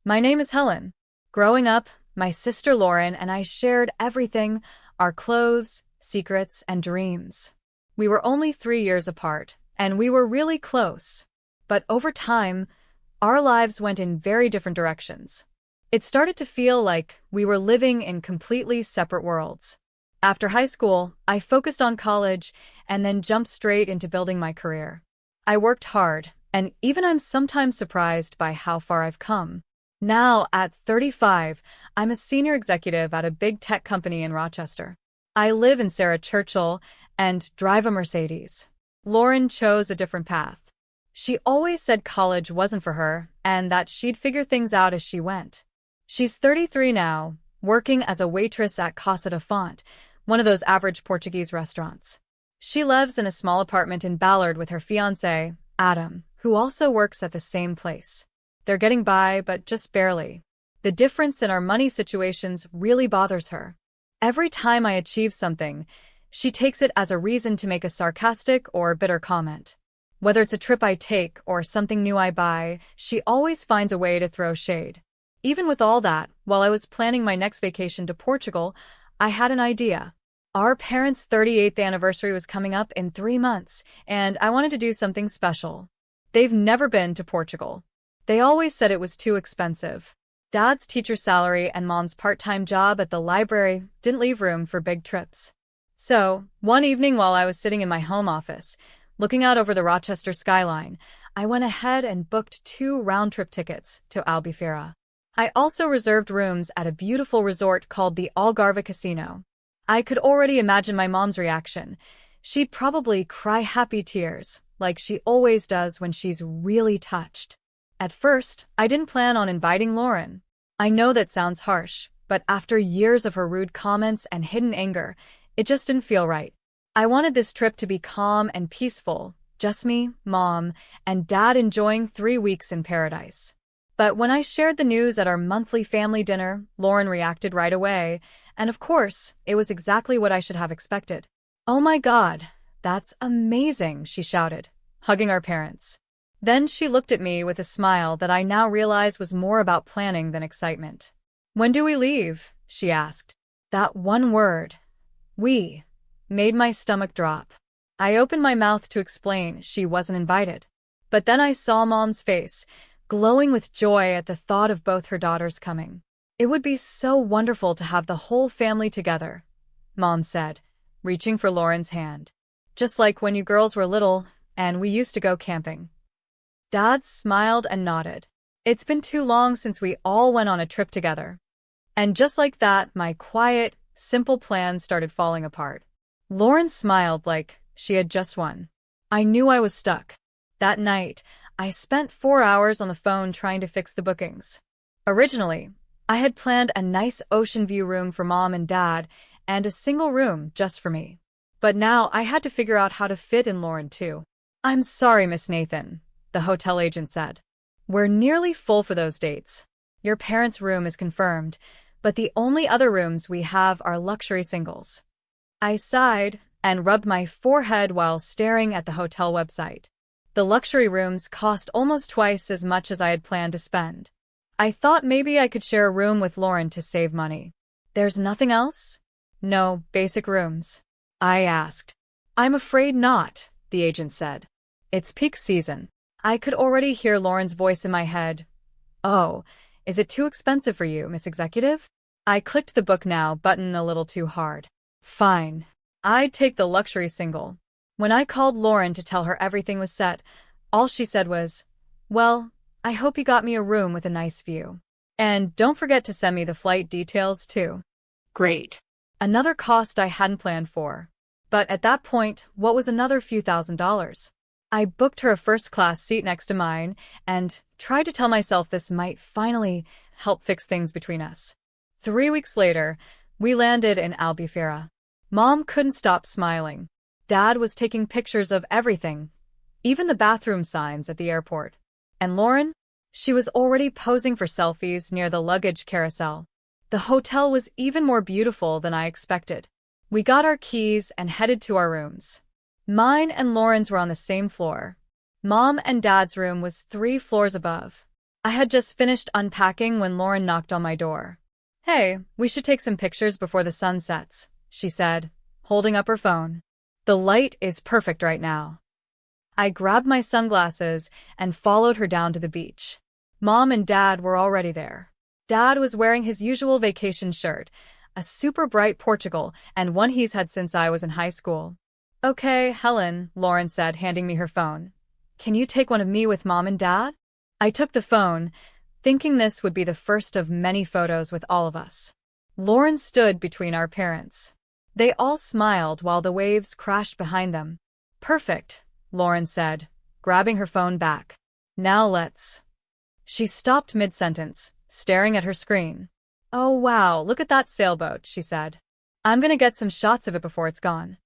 My name is Helen. Growing up, my sister Lauren and I shared everything, our clothes, secrets, and dreams. We were only 3 years apart, and we were really close. But over time, our lives went in very different directions. It started to feel like we were living in completely separate worlds. After high school, I focused on college and then jumped straight into building my career. I worked hard, and even I'm sometimes surprised by how far I've come. Now, at 35, I'm a senior executive at a big tech company in Rochester. I live in Sarah Churchill and drive a Mercedes. Lauren chose a different path. She always said college wasn't for her and that she'd figure things out as she went. She's 33 now, working as a waitress at Casa de Font, one of those average Portuguese restaurants. She lives in a small apartment in Ballard with her fiancé, Adam, who also works at the same place. They're getting by, but just barely. The difference in our money situations really bothers her. Every time I achieve something, she takes it as a reason to make a sarcastic or bitter comment. Whether it's a trip I take or something new I buy, she always finds a way to throw shade. Even with all that, while I was planning my next vacation to Portugal, I had an idea. Our parents' 38th anniversary was coming up in 3 months, and I wanted to do something special. They've never been to Portugal. They always said it was too expensive. Dad's teacher salary and Mom's part-time job at the library didn't leave room for big trips. So, one evening while I was sitting in my home office, looking out over the Rochester skyline, I went ahead and booked 2 round-trip tickets to Albufeira. I also reserved rooms at a beautiful resort called the Algarve Casino. I could already imagine my mom's reaction. She'd probably cry happy tears, like she always does when she's really touched. At first, I didn't plan on inviting Lauren. I know that sounds harsh, but after years of her rude comments and hidden anger, it just didn't feel right. I wanted this trip to be calm and peaceful, just me, Mom, and Dad enjoying 3 weeks in paradise. But when I shared the news at our monthly family dinner, Lauren reacted right away, and of course, it was exactly what I should have expected. "Oh my God, that's amazing," she shouted, hugging our parents. Then she looked at me with a smile that I now realize was more about planning than excitement. "When do we leave?" she asked. That one word, "we," made my stomach drop. I opened my mouth to explain she wasn't invited. But then I saw Mom's face, glowing with joy at the thought of both her daughters coming. "It would be so wonderful to have the whole family together," Mom said, reaching for Lauren's hand. "Just like when you girls were little and we used to go camping." Dad smiled and nodded. "It's been too long since we all went on a trip together." And just like that, my quiet, simple plan started falling apart. Lauren smiled like she had just won. I knew I was stuck. That night, I spent 4 hours on the phone trying to fix the bookings. Originally, I had planned a nice ocean view room for Mom and Dad and a single room just for me. But now I had to figure out how to fit in Lauren too. "I'm sorry, Miss Nathan," the hotel agent said. "We're nearly full for those dates. Your parents' room is confirmed, but the only other rooms we have are luxury singles." I sighed and rubbed my forehead while staring at the hotel website. The luxury rooms cost almost twice as much as I had planned to spend. I thought maybe I could share a room with Lauren to save money. "There's nothing else?" "No, basic rooms." I asked. "I'm afraid not," the agent said. "It's peak season." I could already hear Lauren's voice in my head. "Oh, is it too expensive for you, Miss Executive?" I clicked the book now button a little too hard. Fine. I'd take the luxury single. When I called Lauren to tell her everything was set, all she said was, "Well, I hope you got me a room with a nice view. And don't forget to send me the flight details too." Great. Another cost I hadn't planned for. But at that point, what was another few $1,000s? I booked her a first-class seat next to mine and tried to tell myself this might finally help fix things between us. 3 weeks later, we landed in Albufeira. Mom couldn't stop smiling. Dad was taking pictures of everything, even the bathroom signs at the airport. And Lauren? She was already posing for selfies near the luggage carousel. The hotel was even more beautiful than I expected. We got our keys and headed to our rooms. Mine and Lauren's were on the same floor. Mom and Dad's room was 3 floors above. I had just finished unpacking when Lauren knocked on my door. "Hey, we should take some pictures before the sun sets," she said, holding up her phone. "The light is perfect right now." I grabbed my sunglasses and followed her down to the beach. Mom and Dad were already there. Dad was wearing his usual vacation shirt, a super bright Portugal, and one he's had since I was in high school. "Okay, Helen," Lauren said, handing me her phone. "Can you take one of me with Mom and Dad?" I took the phone, thinking this would be the first of many photos with all of us. Lauren stood between our parents. They all smiled while the waves crashed behind them. "Perfect," Lauren said, grabbing her phone back. "Now let's—" She stopped mid-sentence, staring at her screen. "Oh wow, look at that sailboat," she said. "I'm gonna get some shots of it before it's gone."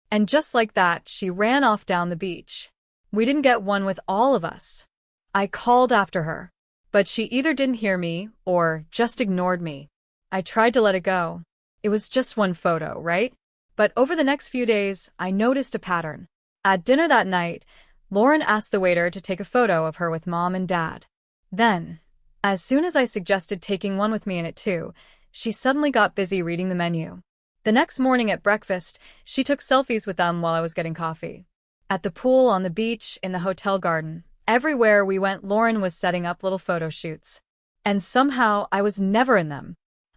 And just like that, she ran off down the beach. We didn't get one with all of us. I called after her, but she either didn't hear me or just ignored me. I tried to let it go. It was just one photo, right? But over the next few days, I noticed a pattern. At dinner that night, Lauren asked the waiter to take a photo of her with Mom and Dad. Then, as soon as I suggested taking one with me in it too, she suddenly got busy reading the menu. The next morning at breakfast, she took selfies with them while I was getting coffee. At the pool, on the beach, in the hotel garden, everywhere we went, Lauren was setting up little photo shoots. And somehow, I was never in them.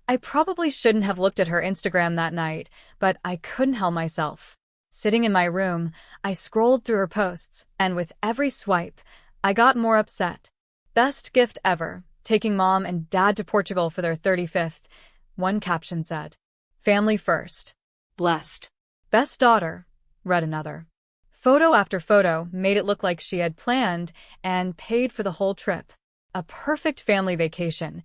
I probably shouldn't have looked at her Instagram that night, but I couldn't help myself. Sitting in my room, I scrolled through her posts, and with every swipe, I got more upset. "Best gift ever, taking Mom and Dad to Portugal for their 35th, one caption said. "Family first. Blessed. Best daughter," read another. Photo after photo made it look like she had planned and paid for the whole trip. A perfect family vacation,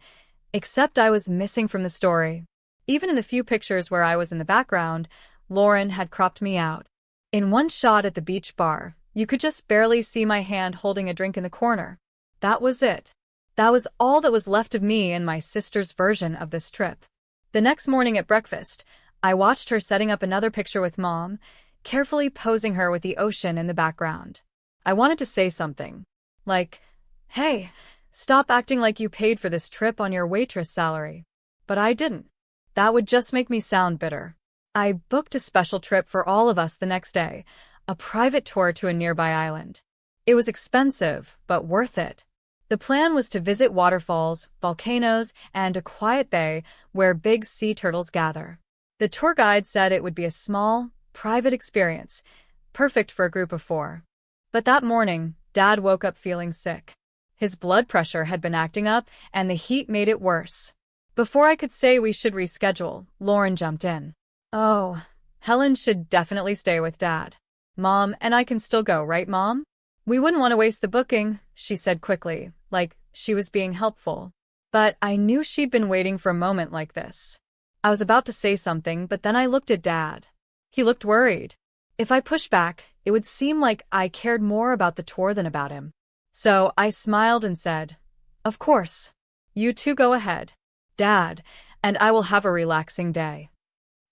except I was missing from the story. Even in the few pictures where I was in the background, Lauren had cropped me out. In one shot at the beach bar, you could just barely see my hand holding a drink in the corner. That was it. That was all that was left of me in my sister's version of this trip. The next morning at breakfast, I watched her setting up another picture with Mom, carefully posing her with the ocean in the background. I wanted to say something, like, "Hey, stop acting like you paid for this trip on your waitress salary." But I didn't. That would just make me sound bitter. I booked a special trip for all of us the next day, a private tour to a nearby island. It was expensive, but worth it. The plan was to visit waterfalls, volcanoes, and a quiet bay where big sea turtles gather. The tour guide said it would be a small, private experience, perfect for a group of 4. But that morning, Dad woke up feeling sick. His blood pressure had been acting up, and the heat made it worse. Before I could say we should reschedule, Lauren jumped in. "Oh, Helen should definitely stay with Dad. Mom and I can still go, right, Mom?" "We wouldn't want to waste the booking," she said quickly, like she was being helpful. But I knew she'd been waiting for a moment like this. I was about to say something, but then I looked at Dad. He looked worried. If I pushed back, it would seem like I cared more about the tour than about him. So I smiled and said, "Of course. You two go ahead, Dad, and I will have a relaxing day."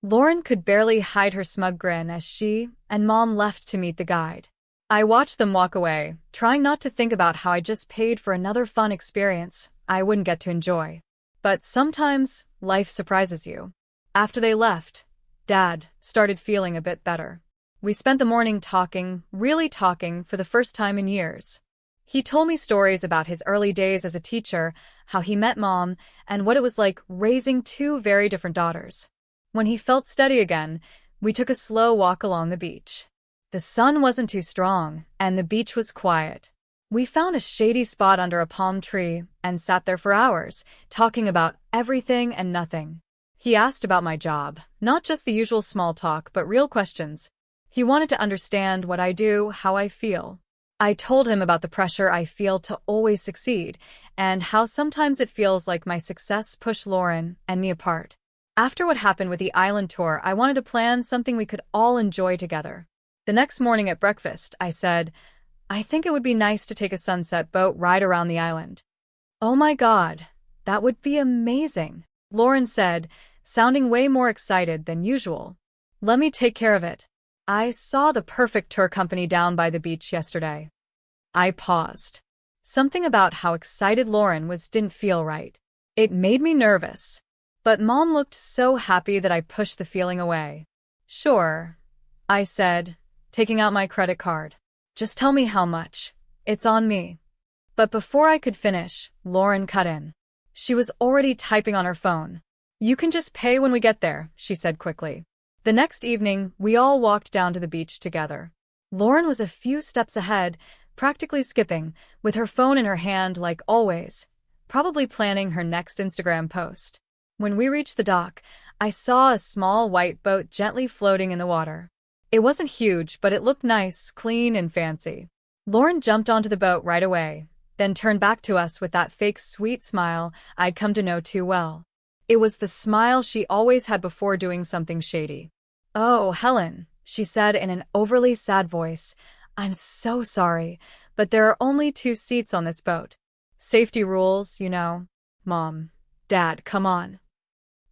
Lauren could barely hide her smug grin as she and Mom left to meet the guide. I watched them walk away, trying not to think about how I just paid for another fun experience I wouldn't get to enjoy. But sometimes, life surprises you. After they left, Dad started feeling a bit better. We spent the morning talking, really talking, for the first time in years. He told me stories about his early days as a teacher, how he met Mom, and what it was like raising 2 very different daughters. When he felt steady again, we took a slow walk along the beach. The sun wasn't too strong, and the beach was quiet. We found a shady spot under a palm tree and sat there for hours, talking about everything and nothing. He asked about my job, not just the usual small talk, but real questions. He wanted to understand what I do, how I feel. I told him about the pressure I feel to always succeed, and how sometimes it feels like my success pushed Lauren and me apart. After what happened with the island tour, I wanted to plan something we could all enjoy together. The next morning at breakfast, I said, "I think it would be nice to take a sunset boat ride around the island." "Oh my God, that would be amazing," Lauren said, sounding way more excited than usual. "Let me take care of it. I saw the perfect tour company down by the beach yesterday." I paused. Something about how excited Lauren was didn't feel right. It made me nervous. But Mom looked so happy that I pushed the feeling away. Sure, I said, taking out my credit card. Just tell me how much. It's on me. But before I could finish, Lauren cut in. She was already typing on her phone. You can just pay when we get there, she said quickly. The next evening, we all walked down to the beach together. Lauren was a few steps ahead, practically skipping, with her phone in her hand like always, probably planning her next Instagram post. When we reached the dock, I saw a small white boat gently floating in the water. It wasn't huge, but it looked nice, clean, and fancy. Lauren jumped onto the boat right away, then turned back to us with that fake sweet smile I'd come to know too well. It was the smile she always had before doing something shady. "Oh, Helen," she said in an overly sad voice, "I'm so sorry, but there are only 2 seats on this boat. Safety rules, you know. Mom, Dad, come on."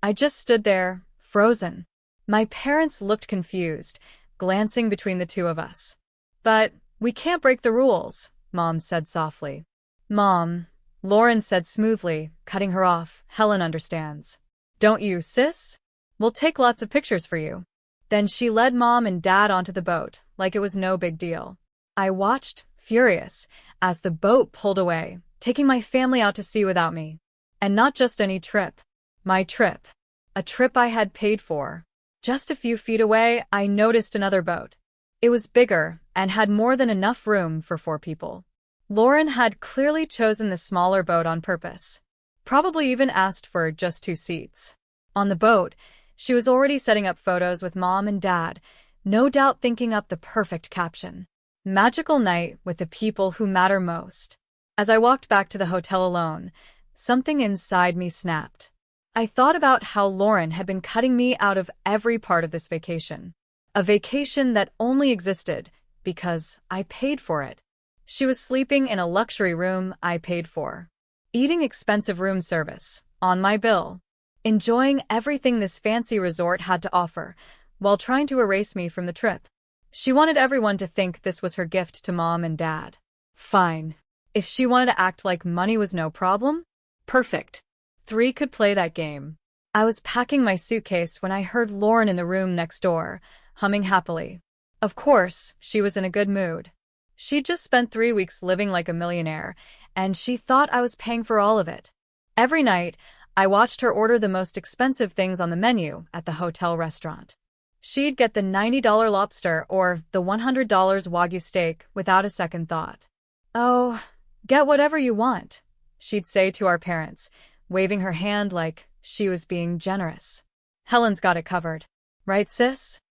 I just stood there, frozen. My parents looked confused, glancing between the two of us. "But we can't break the rules," Mom said softly. "Mom," Lauren said smoothly, cutting her off, "Helen understands. Don't you, sis? We'll take lots of pictures for you." Then she led Mom and Dad onto the boat, like it was no big deal. I watched, furious, as the boat pulled away, taking my family out to sea without me. And not just any trip. My trip. A trip I had paid for. Just a few feet away, I noticed another boat. It was bigger and had more than enough room for 4 people. Lauren had clearly chosen the smaller boat on purpose. Probably even asked for just 2 seats. On the boat, she was already setting up photos with Mom and Dad, no doubt thinking up the perfect caption. "Magical night with the people who matter most." As I walked back to the hotel alone, something inside me snapped. I thought about how Lauren had been cutting me out of every part of this vacation. A vacation that only existed because I paid for it. She was sleeping in a luxury room I paid for. Eating expensive room service, on my bill. Enjoying everything this fancy resort had to offer, while trying to erase me from the trip. She wanted everyone to think this was her gift to Mom and Dad. Fine. If she wanted to act like money was no problem, perfect. 3 could play that game. I was packing my suitcase when I heard Lauren in the room next door, humming happily. Of course, she was in a good mood. She'd just spent 3 weeks living like a millionaire, and she thought I was paying for all of it. Every night, I watched her order the most expensive things on the menu at the hotel restaurant. She'd get the $90 lobster or the $100 Wagyu steak without a second thought. "Oh, get whatever you want," she'd say to our parents, waving her hand like she was being generous. "Helen's got it covered. Right, sis?"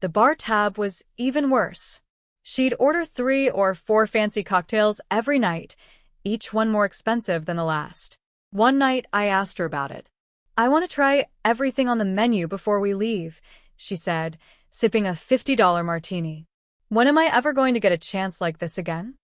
The bar tab was even worse. She'd order 3 or 4 fancy cocktails every night, each one more expensive than the last. One night, I asked her about it. "I want to try everything on the menu before we leave," she said, sipping a $50 martini. "When am I ever going to get a chance like this again?"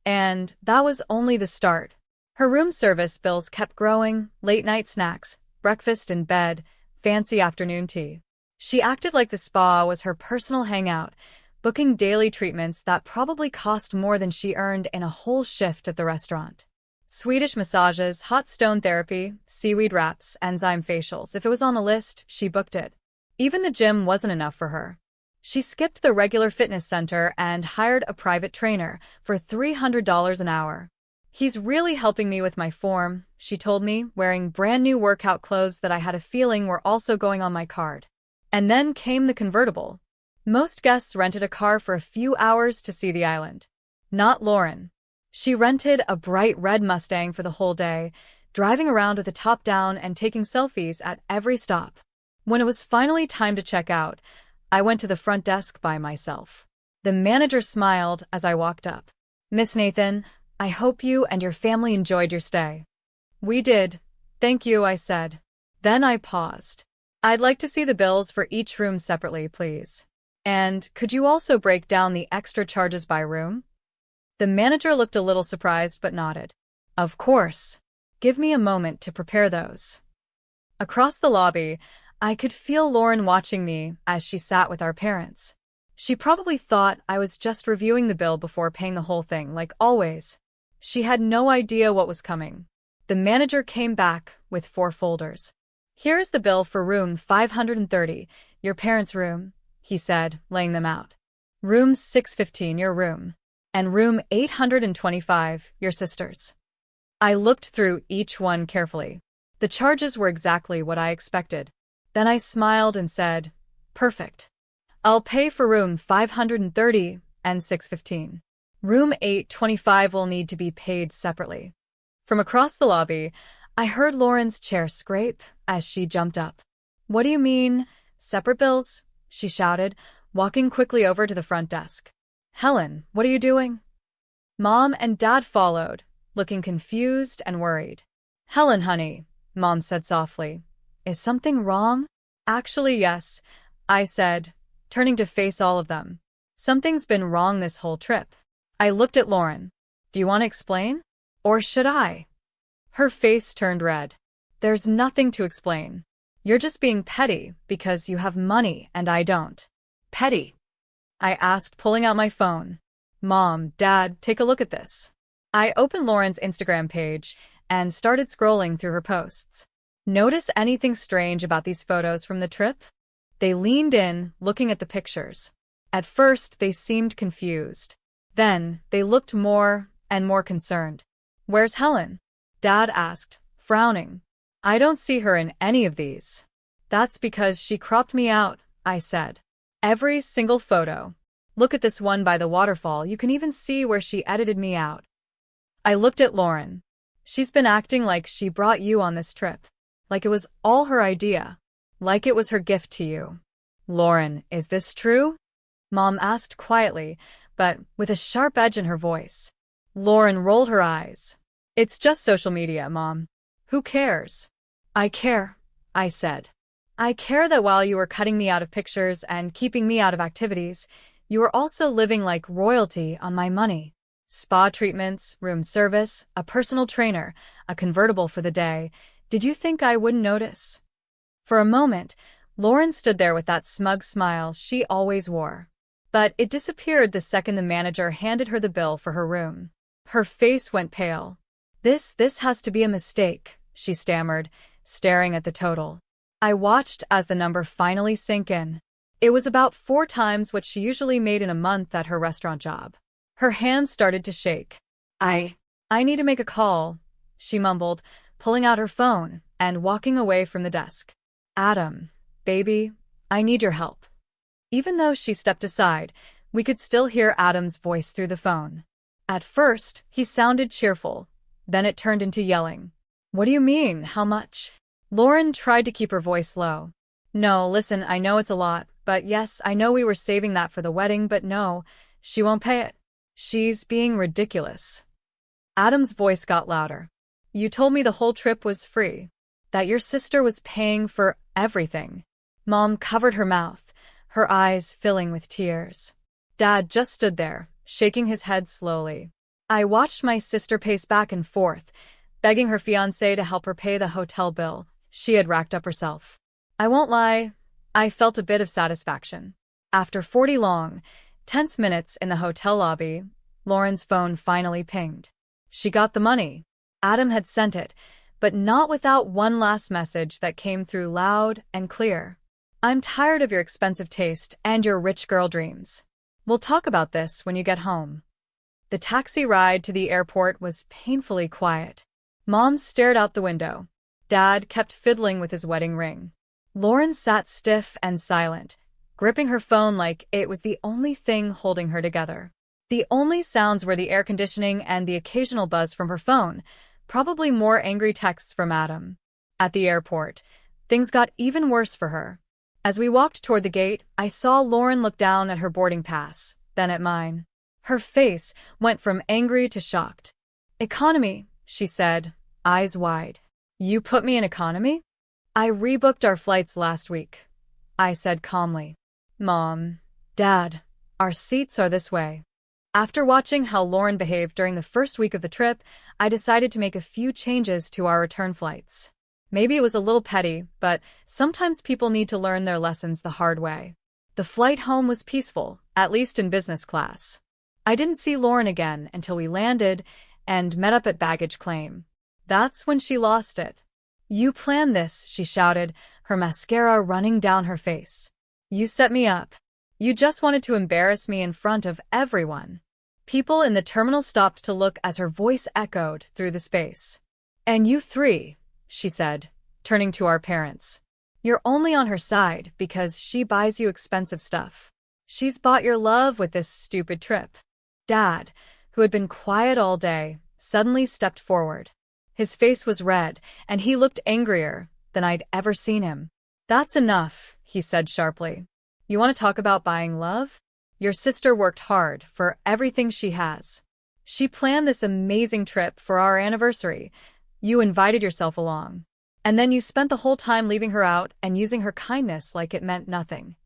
And that was only the start. Her room service bills kept growing, late-night snacks, breakfast in bed, fancy afternoon tea. She acted like the spa was her personal hangout, booking daily treatments that probably cost more than she earned in a whole shift at the restaurant. Swedish massages, hot stone therapy, seaweed wraps, enzyme facials. If it was on the list, she booked it. Even the gym wasn't enough for her. She skipped the regular fitness center and hired a private trainer for $300 an hour. "He's really helping me with my form," she told me, wearing brand new workout clothes that I had a feeling were also going on my card. And then came the convertible. Most guests rented a car for a few hours to see the island. Not Lauren. She rented a bright red Mustang for the whole day, driving around with the top down and taking selfies at every stop. When it was finally time to check out, I went to the front desk by myself. The manager smiled as I walked up. "Miss Nathan, I hope you and your family enjoyed your stay." "We did. Thank you," I said. Then I paused. "I'd like to see the bills for each room separately, please. And could you also break down the extra charges by room?" The manager looked a little surprised but nodded. "Of course. Give me a moment to prepare those." Across the lobby, I could feel Lauren watching me as she sat with our parents. She probably thought I was just reviewing the bill before paying the whole thing, like always. She had no idea what was coming. The manager came back with 4 folders. "Here's the bill for room 530, your parents' room," he said, laying them out. "Room 615, your room. And room 825, your sister's." I looked through each one carefully. The charges were exactly what I expected. Then I smiled and said, "Perfect. I'll pay for room 530 and 615. Room 825 will need to be paid separately." From across the lobby, I heard Lauren's chair scrape as she jumped up. "What do you mean, separate bills?" she shouted, walking quickly over to the front desk. "Helen, what are you doing?" Mom and Dad followed, looking confused and worried. "Helen, honey," Mom said softly, "is something wrong?" "Actually, yes," I said, turning to face all of them. "Something's been wrong this whole trip." I looked at Lauren. "Do you want to explain? Or should I?" Her face turned red. "There's nothing to explain. You're just being petty because you have money and I don't." "Petty?" I asked, pulling out my phone. "Mom, Dad, take a look at this." I opened Lauren's Instagram page and started scrolling through her posts. "Notice anything strange about these photos from the trip?" They leaned in, looking at the pictures. At first, they seemed confused. Then, they looked more and more concerned. "Where's Helen?" Dad asked, frowning. "I don't see her in any of these." "That's because she cropped me out," I said. "Every single photo. Look at this one by the waterfall, you can even see where she edited me out." I looked at Lauren. "She's been acting like she brought you on this trip. Like it was all her idea. Like it was her gift to you." "Lauren, is this true?" Mom asked quietly, but with a sharp edge in her voice. Lauren rolled her eyes. "It's just social media, Mom. Who cares?" "I care," I said. "I care that while you were cutting me out of pictures and keeping me out of activities, you were also living like royalty on my money. Spa treatments, room service, a personal trainer, a convertible for the day. Did you think I wouldn't notice?" For a moment, Lauren stood there with that smug smile she always wore. But it disappeared the second the manager handed her the bill for her room. Her face went pale. This has to be a mistake," she stammered, staring at the total. I watched as the number finally sank in. It was about 4 times what she usually made in a month at her restaurant job. Her hands started to shake. I need to make a call," she mumbled, pulling out her phone and walking away from the desk. "Adam, baby, I need your help." Even though she stepped aside, we could still hear Adam's voice through the phone. At first, he sounded cheerful. Then it turned into yelling. "What do you mean, how much?" Lauren tried to keep her voice low. "No, listen, I know it's a lot, but yes, I know we were saving that for the wedding, but no, she won't pay it. She's being ridiculous." Adam's voice got louder. "You told me the whole trip was free. That your sister was paying for everything." Mom covered her mouth, her eyes filling with tears. Dad just stood there, shaking his head slowly. I watched my sister pace back and forth, begging her fiancé to help her pay the hotel bill she had racked up herself. I won't lie, I felt a bit of satisfaction. After 40 long, tense minutes in the hotel lobby, Lauren's phone finally pinged. She got the money. Adam had sent it, but not without one last message that came through loud and clear. "I'm tired of your expensive taste and your rich girl dreams. We'll talk about this when you get home." The taxi ride to the airport was painfully quiet. Mom stared out the window. Dad kept fiddling with his wedding ring. Lauren sat stiff and silent, gripping her phone like it was the only thing holding her together. The only sounds were the air conditioning and the occasional buzz from her phone, probably more angry texts from Adam. At the airport, things got even worse for her. As we walked toward the gate, I saw Lauren look down at her boarding pass, then at mine. Her face went from angry to shocked. "Economy," she said, eyes wide. "You put me in economy?" "I rebooked our flights last week," I said calmly. "Mom, Dad, our seats are this way." After watching how Lauren behaved during the first week of the trip, I decided to make a few changes to our return flights. Maybe it was a little petty, but sometimes people need to learn their lessons the hard way. The flight home was peaceful, at least in business class. I didn't see Lauren again until we landed, and met up at baggage claim. That's when she lost it. "You planned this," she shouted, her mascara running down her face. "You set me up. You just wanted to embarrass me in front of everyone." People in the terminal stopped to look as her voice echoed through the space. "And you three," she said, turning to our parents. "You're only on her side because she buys you expensive stuff. She's bought your love with this stupid trip." Dad, who had been quiet all day, suddenly stepped forward. His face was red, and he looked angrier than I'd ever seen him. "That's enough," he said sharply. "You want to talk about buying love? Your sister worked hard for everything she has. She planned this amazing trip for our anniversary. You invited yourself along. And then you spent the whole time leaving her out and using her kindness like it meant nothing."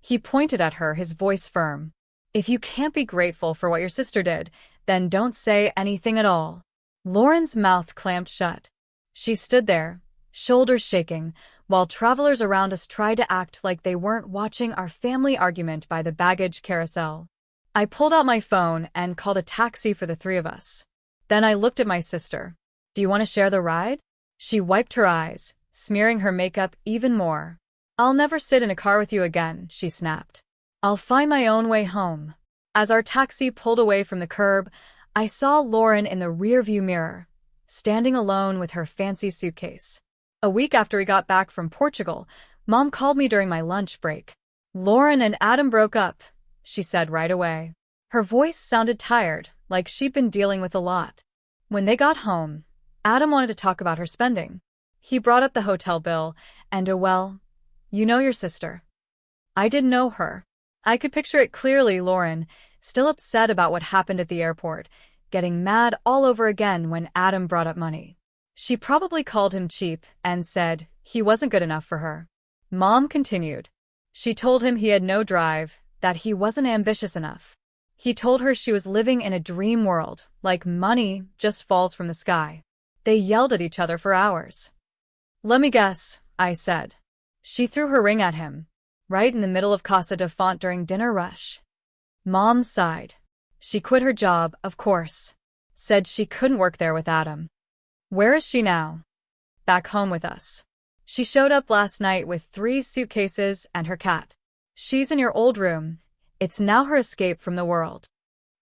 He pointed at her, his voice firm. "If you can't be grateful for what your sister did, then don't say anything at all." Lauren's mouth clamped shut. She stood there, shoulders shaking, while travelers around us tried to act like they weren't watching our family argument by the baggage carousel. I pulled out my phone and called a taxi for the three of us. Then I looked at my sister. "Do you want to share the ride?" She wiped her eyes, smearing her makeup even more. "I'll never sit in a car with you again," she snapped. "I'll find my own way home." As our taxi pulled away from the curb, I saw Lauren in the rearview mirror, standing alone with her fancy suitcase. A week after we got back from Portugal, Mom called me during my lunch break. "Lauren and Adam broke up," she said right away. Her voice sounded tired, like she'd been dealing with a lot. When they got home, Adam wanted to talk about her spending. He brought up the hotel bill, and well, you know your sister. I didn't know her. I could picture it clearly: Lauren, still upset about what happened at the airport, getting mad all over again when Adam brought up money. She probably called him cheap and said he wasn't good enough for her. Mom continued. She told him he had no drive, that he wasn't ambitious enough. He told her she was living in a dream world, like money just falls from the sky. They yelled at each other for hours. "Let me guess," I said. She threw her ring at him, right in the middle of Casa de Font during dinner rush. Mom sighed. She quit her job, of course. Said she couldn't work there with Adam. "Where is she now?" "Back home with us. She showed up last night with 3 suitcases and her cat. She's in your old room. It's now her escape from the world."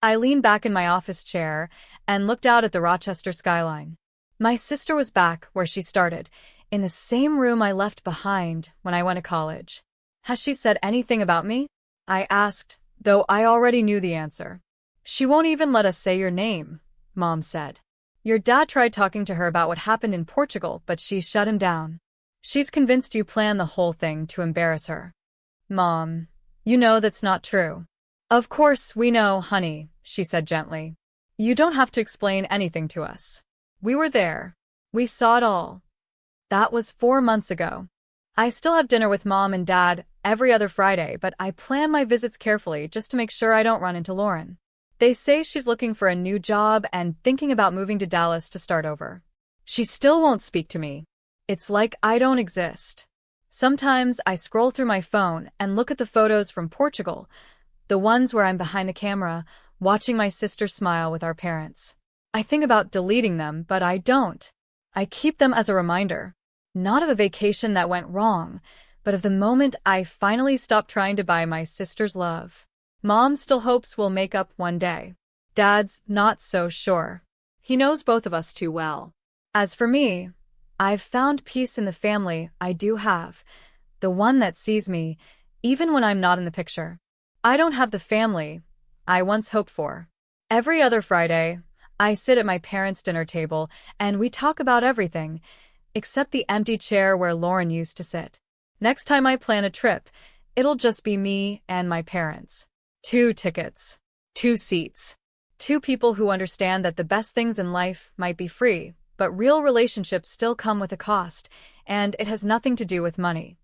I leaned back in my office chair and looked out at the Rochester skyline. My sister was back where she started, in the same room I left behind when I went to college. "Has she said anything about me?" I asked, though I already knew the answer. "She won't even let us say your name," Mom said. "Your dad tried talking to her about what happened in Portugal, but she shut him down. She's convinced you planned the whole thing to embarrass her." "Mom, you know that's not true." "Of course we know, honey," she said gently. "You don't have to explain anything to us. We were there. We saw it all." That was 4 months ago. I still have dinner with Mom and Dad every other Friday, but I plan my visits carefully just to make sure I don't run into Lauren. They say she's looking for a new job and thinking about moving to Dallas to start over. She still won't speak to me. It's like I don't exist. Sometimes I scroll through my phone and look at the photos from Portugal, the ones where I'm behind the camera, watching my sister smile with our parents. I think about deleting them, but I don't. I keep them as a reminder, not of a vacation that went wrong, but of the moment I finally stopped trying to buy my sister's love. Mom still hopes we'll make up one day. Dad's not so sure. He knows both of us too well. As for me, I've found peace in the family I do have, the one that sees me, even when I'm not in the picture. I don't have the family I once hoped for. Every other Friday, I sit at my parents' dinner table and we talk about everything, except the empty chair where Lauren used to sit. Next time I plan a trip, it'll just be me and my parents. 2 tickets. 2 seats. 2 people who understand that the best things in life might be free, but real relationships still come with a cost, and it has nothing to do with money.